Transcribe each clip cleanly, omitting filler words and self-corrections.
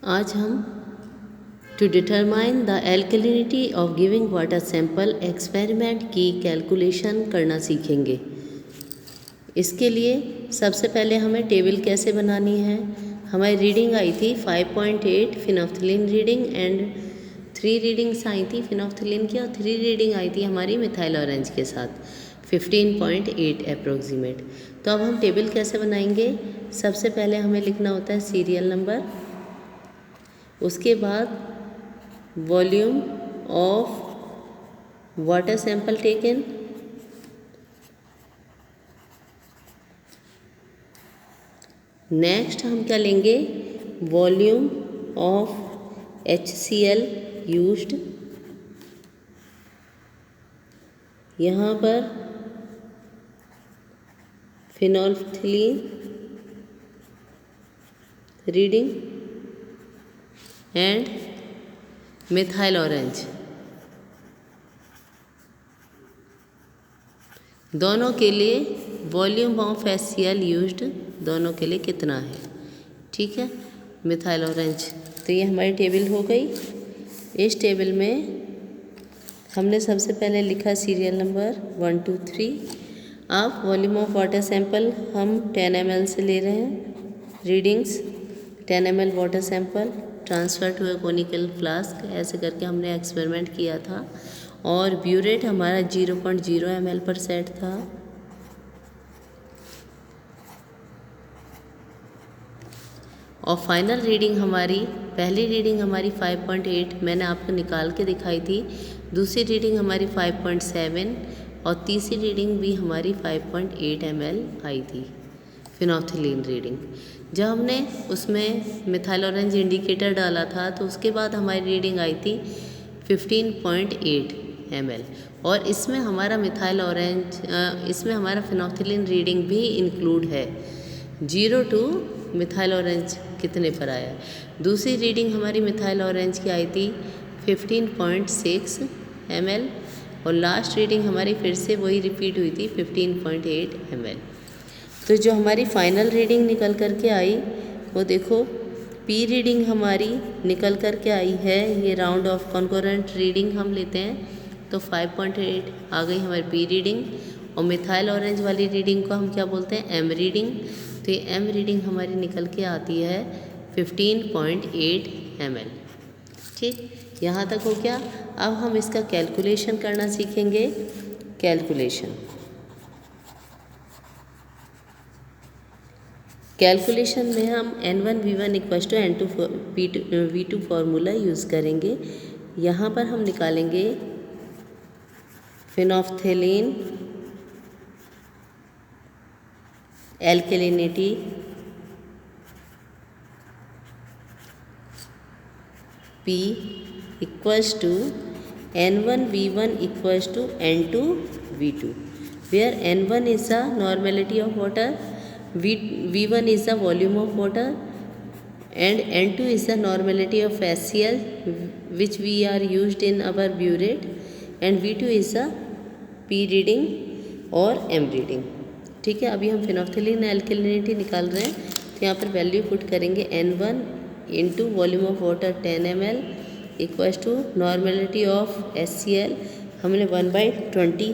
आज हम to determine the alkalinity of giving water sample experiment की कैलकुलेशन करना सीखेंगे। इसके लिए सबसे पहले हमें टेबल कैसे बनानी है। हमारी रीडिंग आई थी 5.8 फिनोफ्थिलीन रीडिंग एंड 3 रीडिंग्स आई थी फिनोफ्थिलीन की, और 3 रीडिंग आई थी हमारी मिथाइल ऑरेंज के साथ 15.8 अप्रोक्सीमेट। तो अब हम टेबल कैसे बनाएंगे। सबसे पहले हमें लिखना होता है सीरियल नंबर, उसके बाद volume of water sample taken, next हम क्या लेंगे, वॉल्यूम ऑफ HCl यूज्ड। यहाँ पर फिनोल्फ्थिलीन रीडिंग एंड मिथाइल ऑरेंज, दोनों के लिए वॉल्यूम ऑफ HCl यूज्ड दोनों के लिए कितना है। ठीक है, मिथाइल ऑरेंज। तो ये हमारी टेबल हो गई। इस टेबल में हमने सबसे पहले लिखा सीरियल नंबर 1 2 3। अब वॉल्यूम ऑफ वाटर सैंपल हम 10 ml से ले रहे हैं। Readings 10 ml water sample transfer to a conical flask, ऐसे करके हमने एक्सपेरिमेंट किया था। और ब्यूरेट हमारा 0.0 ml पर सेट था। और फाइनल रीडिंग हमारी, पहली रीडिंग हमारी 5.8 मैंने आपको निकाल के दिखाई थी, दूसरी रीडिंग हमारी 5.7 और तीसरी रीडिंग भी हमारी 5.8 ml आई थी फिनोफ्थिलीन रीडिंग। जब हमने उसमें मिथाइल ऑरेंज इंडिकेटर डाला था तो उसके बाद हमारी रीडिंग आई थी 15.8 ml। और इसमें हमारा मिथाइल ऑरेंज, इसमें हमारा फिनोफ्थिलीन रीडिंग भी इंक्लूड है। 0 टू मिथाइल ऑरेंज कितने पर आया। दूसरी रीडिंग हमारी मिथाइल ऑरेंज की आई थी 15.6 ml और लास्ट रीडिंग हमारी फिर से वही रिपीट हुई थी 15.8 ml। तो जो हमारी फाइनल रीडिंग निकल कर के आई वो देखो, पी रीडिंग हमारी निकल कर के आई है, ये राउंड ऑफ कॉन्कोरेंट रीडिंग हम लेते हैं तो 5.8 आ गई हमारी पी रीडिंग। और मिथाइल ऑरेंज वाली रीडिंग को हम क्या बोलते हैं, एम रीडिंग। तो ये एम रीडिंग हमारी निकल के आती है 15.8 ml। ठीक, यहाँ तक हो गया। अब हम इसका कैलकुलेशन करना सीखेंगे। कैलकुलेशन में हम N1V1 equals to N2V2 formula use करेंगे। यहाँ पर हम निकालेंगे phenolphthalein alkalinity P equals to N1V1 equals to N2V2, where N1 is the normality of water, V1 is the volume of water and N2 is the normality of HCl which we are used in our burette, and V2 is the P reading और M reading। ठीक है, अभी हम फिनोफ्थिलीन alkalinity निकाल रहे हैं तो यहाँ पर वैल्यू पुट करेंगे N1 into volume of water 10 ml equals to normality of HCl। हमने 1/20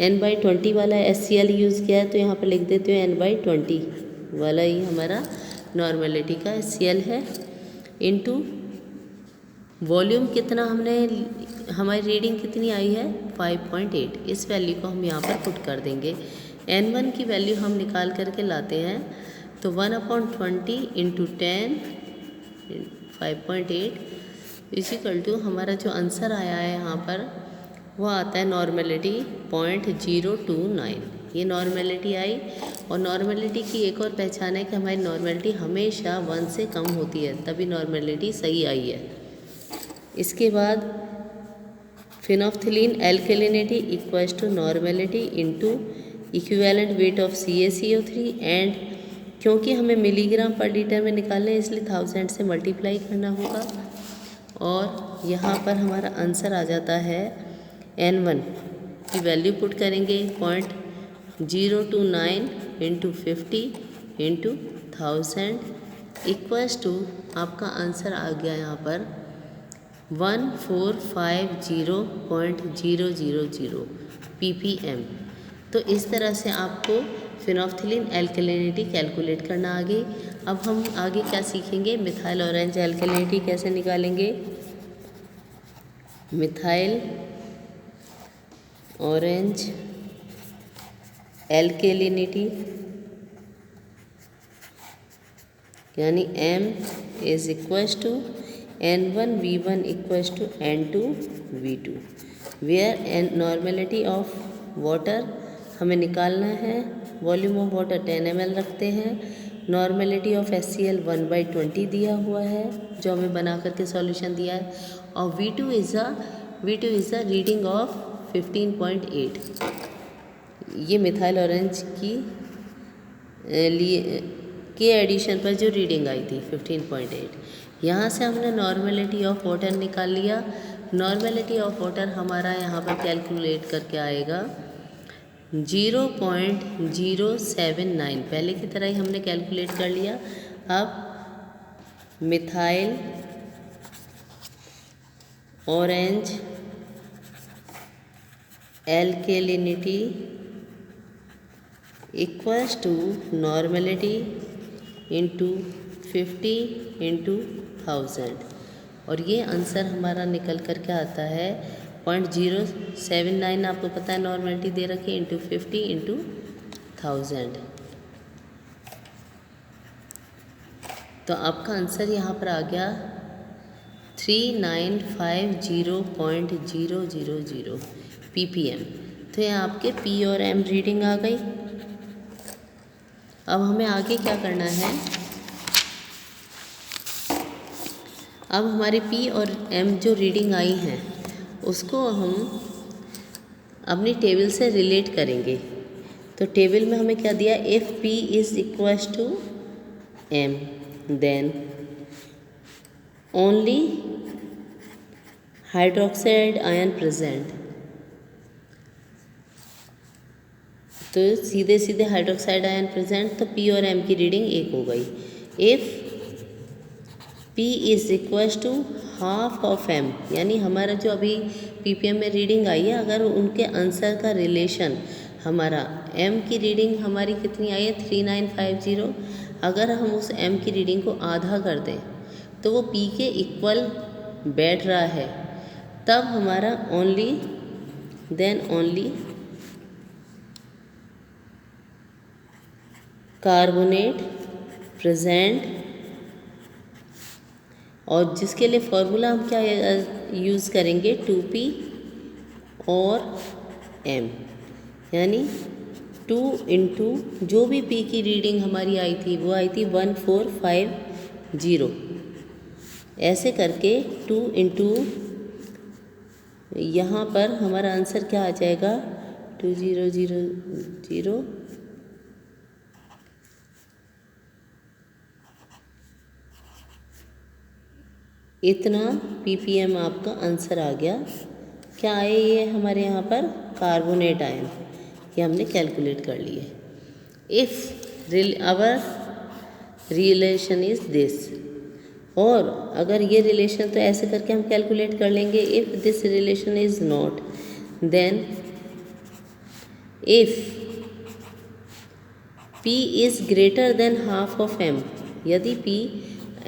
N/20 वाला HCl यूज़ किया है तो यहाँ पर लिख देते हो N/20 वाला ही हमारा नॉर्मेलिटी का HCl है। इनटू वॉल्यूम कितना हमने, हमारी रीडिंग कितनी आई है 5.8, इस वैल्यू को हम यहाँ पर पुट कर देंगे। N1 की वैल्यू हम निकाल करके लाते हैं तो 1/20 इंटू 10 5.8 इजिकल टू हमारा जो आंसर आया है यहाँ पर वो आता है नॉर्मेलिटी 0.029। ये नॉर्मेलिटी आई। और नॉर्मेलिटी की एक और पहचान है कि हमारी नॉर्मेलिटी हमेशा 1 से कम होती है, तभी नॉर्मेलिटी सही आई है। इसके बाद phenolphthalein alkalinity equals to normality into equivalent weight of CaCO3 and क्योंकि हमें मिलीग्राम पर लीटर में निकालना है इसलिए 1000 से मल्टीप्लाई करना होगा। और यहाँ पर हमारा आंसर आ जाता है N1 की वैल्यू पुट करेंगे 0.029 इंटू 50 इंटू 1000 इक्वल्स टू आपका आंसर आ गया यहाँ पर 1450.000 ppm। तो इस तरह से आपको फिनोल्फ्थालीन एल्कलिनिटी कैलकुलेट करना आगे। अब हम आगे क्या सीखेंगे, मिथाइल ऑरेंज एल्कलिनिटी कैसे निकालेंगे। मिथाइल ऑरेंज एल्कलिनिटी यानी M is equals to N1V1 equals to N2V2 where N normality of water हमें निकालना है। वॉल्यूम ऑफ वाटर 10 ml रखते हैं। नॉर्मेलिटी ऑफ HCl 1/20 दिया हुआ है जो हमें बना करके सॉल्यूशन दिया है। और V2 is a reading of 15.8। ये मिथाइल ऑरेंज की लिए के एडिशन पर जो रीडिंग आई थी 15.8। यहाँ से हमने नॉर्मेलिटी ऑफ वाटर निकाल लिया। नॉर्मेलिटी ऑफ वाटर हमारा यहाँ पर कैलकुलेट करके आएगा 0.079। पहले की तरह ही हमने कैलकुलेट कर लिया। अब methyl orange alkalinity equals to normality into 50 into 1000 और ये आंसर हमारा निकल कर के आता है 0.079। आपको पता है नॉर्मेलिटी दे रखी इंटू 50 इंटू 1000। तो आपका आंसर यहाँ पर आ गया 3950.000 ppm। तो ये आपके P और M रीडिंग आ गई। अब हमें आगे क्या करना है, अब हमारी P और M जो रीडिंग आई हैं उसको हम अपनी टेबल से रिलेट करेंगे। तो टेबल में हमें क्या दिया, if P is equals to M then only hydroxide ion present. तो सीधे सीधे हाइड्रोक्साइड आयन प्रेजेंट, तो P और M की रीडिंग एक हो गई। If P is equals to half of M यानी हमारा जो अभी ppm में रीडिंग आई है, अगर उनके आंसर का रिलेशन हमारा M की रीडिंग हमारी कितनी आई है 3950, अगर हम उस M की रीडिंग को आधा कर दें तो वो P के इक्वल बैठ रहा है, तब हमारा ओनली कार्बोनेट प्रेजेंट। और जिसके लिए फॉर्मूला हम क्या यूज़ करेंगे 2P और M यानी 2 इंटू जो भी P की रीडिंग हमारी आई थी वो आई थी 1450। ऐसे करके 2 इंटू यहाँ पर हमारा आंसर क्या आ जाएगा 2000। इतना ppm आपका आंसर आ गया। क्या आए ये हमारे यहाँ पर कार्बोनेट आयन, ये हमने कैलकुलेट कर लिए। If our relation is this, और अगर ये रिलेशन तो ऐसे करके हम कैलकुलेट कर लेंगे। If this relation is not then if P is greater than half of M, यदि P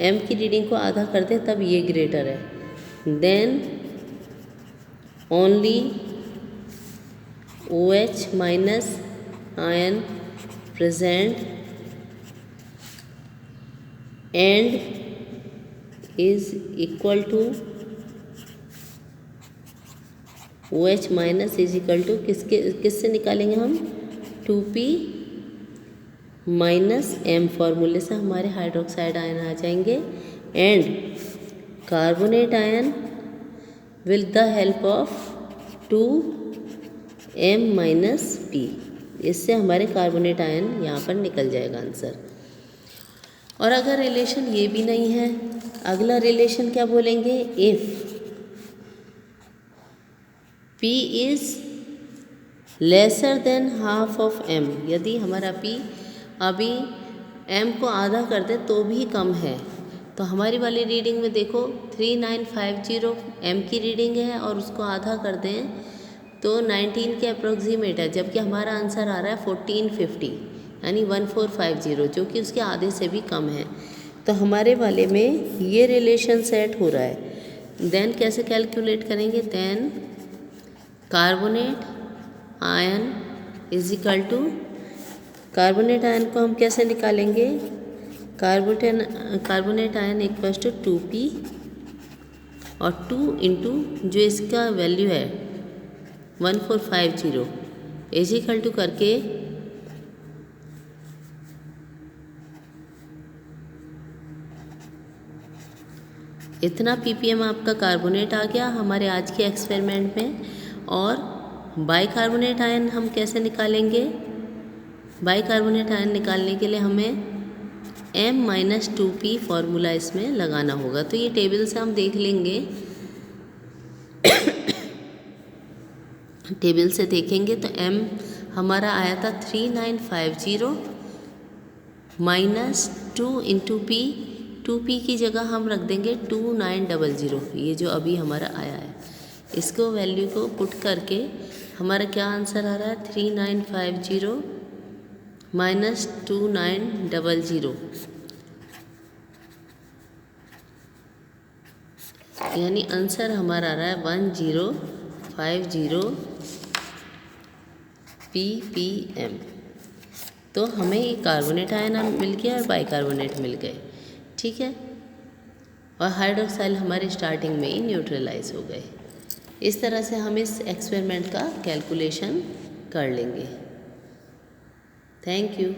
M की रीडिंग को आधा कर दे तब ये ग्रेटर है, then only OH minus ion present and is equal to OH minus is equal to किससे निकालेंगे हम 2P माइनस M फॉर्मूले से हमारे हाइड्रोक्साइड आयन आ जाएंगे and carbonate ion with the help of 2M minus P। इससे हमारे कार्बोनेट आयन यहाँ पर निकल जाएगा आंसर। और अगर रिलेशन ये भी नहीं है, अगला रिलेशन क्या बोलेंगे, if P is lesser than half of M, यदि हमारा P अभी m को आधा कर दें तो भी कम है। तो हमारी वाली रीडिंग में देखो 3950 m की रीडिंग है और उसको आधा कर दें तो 19 के अप्रोक्सीमेट है, जबकि हमारा आंसर आ रहा है 1450 यानी 1450, जो कि उसके आधे से भी कम है। तो हमारे वाले में ये रिलेशन सेट हो रहा है। देन कैसे कैलकुलेट करेंगे? Then carbonate ion is equal to, carbonate ion को हम कैसे निकालेंगे? Carbonate ion equals to 2p और 2 इंटू जो इसका वैल्यू है 1450 इज इक्वल टू करके इतना ppm आपका कार्बोनेट आ गया हमारे आज के एक्सपेरिमेंट में। और बाइकार्बोनेट आयन हम कैसे निकालेंगे? बाइकार्बोनेट आयन निकालने के लिए हमें m-2p फॉर्मूला इसमें लगाना होगा। तो ये टेबल से हम देख लेंगे, टेबल से देखेंगे तो m हमारा आया था 3950 माइनस 2 इंटू p, 2p की जगह हम रख देंगे 2900, ये जो अभी हमारा आया है। इसको वैल्यू को पुट करके हमारा क्या आंसर आ रहा है? 3950 माइनस 2900 यानी आंसर हमारा आ रहा है 1050 ppm। तो हमें ये कार्बोनेट आयन मिल गया और बाइकार्बोनेट मिल गए, ठीक है। और हाइड्रोक्साइल हमारे स्टार्टिंग में ही न्यूट्रलाइज हो गए। इस तरह से हम इस एक्सपेरिमेंट का कैलकुलेशन कर लेंगे। Thank you.